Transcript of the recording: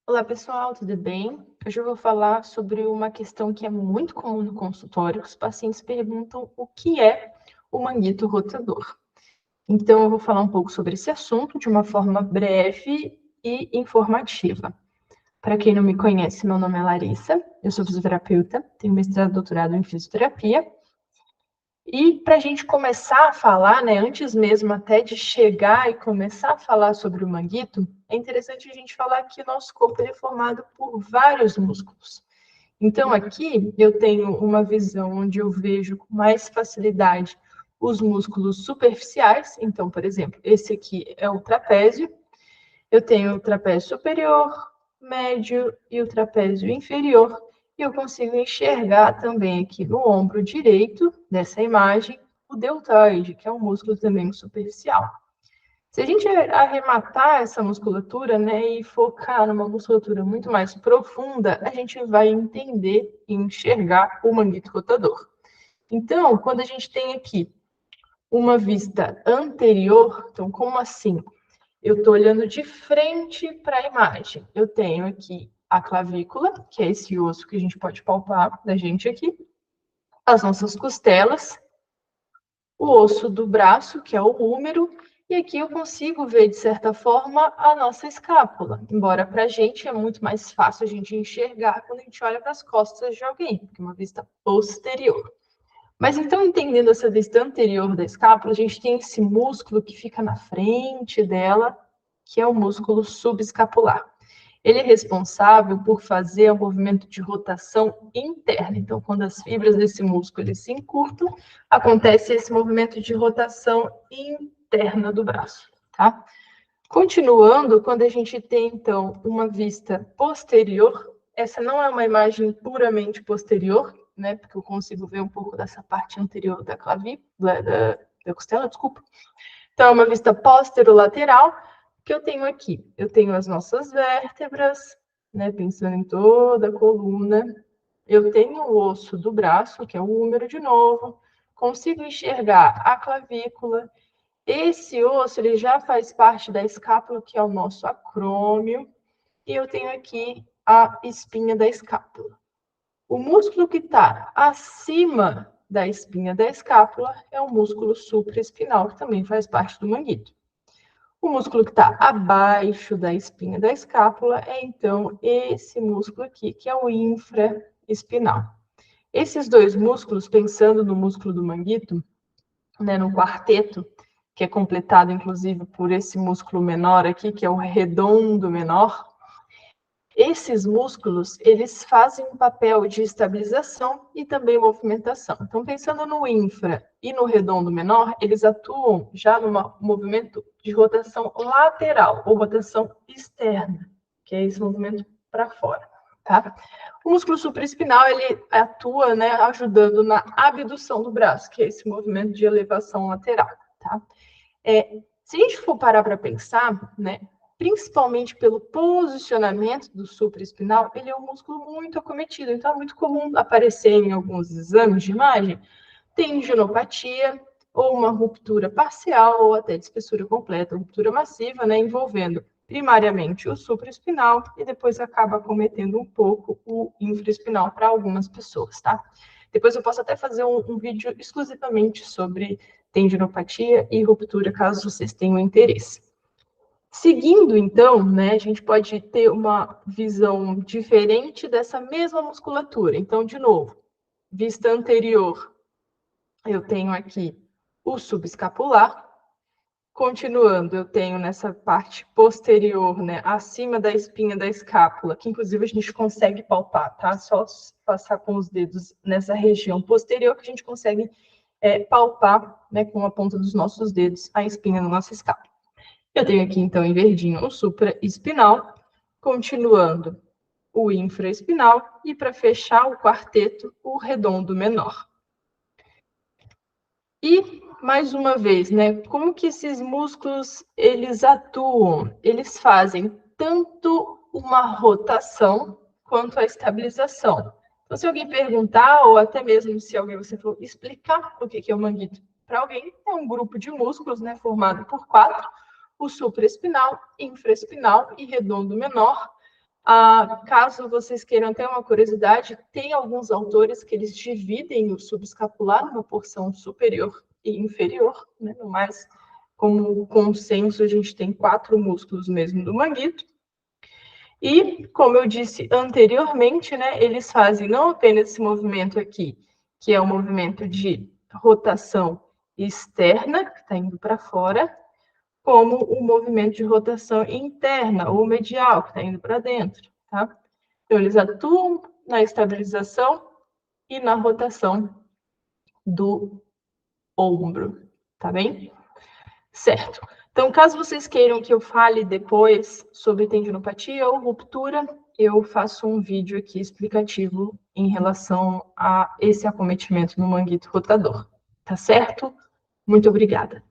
Olá, pessoal, tudo bem? Hoje eu vou falar sobre uma questão que é muito comum no consultório, que os pacientes perguntam o que é o manguito rotador. Então, eu vou falar um pouco sobre esse assunto de uma forma breve e informativa. Para quem não me conhece, meu nome é Larissa, eu sou fisioterapeuta, tenho mestrado e doutorado em fisioterapia. E para a gente começar a falar, né, antes mesmo até de chegar e começar a falar sobre o manguito, é interessante a gente falar que o nosso corpo é formado por vários músculos. Então, aqui eu tenho uma visão onde eu vejo com mais facilidade os músculos superficiais. Então, por exemplo, esse aqui é o trapézio. Eu tenho o trapézio superior, médio e o trapézio inferior. E eu consigo enxergar também aqui no ombro direito dessa imagem o deltoide, que é um músculo também superficial. Se a gente arrematar essa musculatura, né, e focar numa musculatura muito mais profunda, a gente vai entender e enxergar o manguito rotador. Então, quando a gente tem aqui uma vista anterior, então como assim? Eu estou olhando de frente para a imagem. Eu tenho aqui a clavícula, que é esse osso que a gente pode palpar da gente aqui, as nossas costelas, o osso do braço, que é o húmero, e aqui eu consigo ver, de certa forma, a nossa escápula. Embora para a gente é muito mais fácil a gente enxergar quando a gente olha para as costas de alguém, porque é uma vista posterior. Mas então, entendendo essa vista anterior da escápula, a gente tem esse músculo que fica na frente dela, que é o músculo subescapular. Ele é responsável por fazer o movimento de rotação interna. Então, quando as fibras desse músculo se encurtam, acontece esse movimento de rotação interna do braço, tá? Continuando, quando a gente tem, então, uma vista posterior, essa não é uma imagem puramente posterior, né? Porque eu consigo ver um pouco dessa parte anterior da clavícula, da costela, desculpa. Então, é uma vista posterolateral que eu tenho aqui. Eu tenho as nossas vértebras, né? Pensando em toda a coluna. Eu tenho o osso do braço, que é o húmero de novo. Consigo enxergar a clavícula. Esse osso ele já faz parte da escápula, que é o nosso acrômio. E eu tenho aqui a espinha da escápula. O músculo que está acima da espinha da escápula é o músculo supraespinal, que também faz parte do manguito. O músculo que está abaixo da espinha da escápula é, então, esse músculo aqui, que é o infraespinal. Esses dois músculos, pensando no músculo do manguito, né, no quarteto, que é completado, inclusive, por esse músculo menor aqui, que é o redondo menor, esses músculos, eles fazem um papel de estabilização e também movimentação. Então, pensando no infra e no redondo menor, eles atuam já no movimento de rotação lateral ou rotação externa, que é esse movimento para fora, tá? O músculo supraespinal, ele atua, né, ajudando na abdução do braço, que é esse movimento de elevação lateral, tá? Se a gente for parar para pensar, né, principalmente pelo posicionamento do supraespinal, ele é um músculo muito acometido. Então, é muito comum aparecer em alguns exames de imagem tendinopatia ou uma ruptura parcial ou até de espessura completa, ruptura massiva, né, envolvendo primariamente o supraespinal e depois acaba acometendo um pouco o infraespinal para algumas pessoas, tá? Depois eu posso até fazer um vídeo exclusivamente sobre tendinopatia e ruptura, caso vocês tenham interesse. Seguindo, então, né, a gente pode ter uma visão diferente dessa mesma musculatura. Então, de novo, vista anterior, eu tenho aqui o subescapular. Continuando, eu tenho nessa parte posterior, né, acima da espinha da escápula, que inclusive a gente consegue palpar, tá? Só passar com os dedos nessa região posterior que a gente consegue palpar, né, com a ponta dos nossos dedos, a espinha da nossa escápula. Eu tenho aqui, então, em verdinho, o supraespinal, continuando o infraespinal, e para fechar o quarteto, o redondo menor. E, mais uma vez, né, como que esses músculos, eles atuam? Eles fazem tanto uma rotação quanto a estabilização. Então, se alguém perguntar, ou até mesmo se alguém você for explicar o que é o manguito para alguém, é um grupo de músculos, né, formado por 4, o supraespinal, infraespinal e redondo menor, Caso vocês queiram ter uma curiosidade, tem alguns autores que eles dividem o subescapular numa porção superior e inferior, né? No mais, como consenso, a gente tem 4 músculos mesmo do manguito. E, como eu disse anteriormente, né, eles fazem não apenas esse movimento aqui, que é um movimento de rotação externa, que está indo para fora, como o movimento de rotação interna ou medial, que está indo para dentro, tá? Então, eles atuam na estabilização e na rotação do ombro, tá bem? Certo. Então, caso vocês queiram que eu fale depois sobre tendinopatia ou ruptura, eu faço um vídeo aqui explicativo em relação a esse acometimento no manguito rotador. Tá certo? Muito obrigada.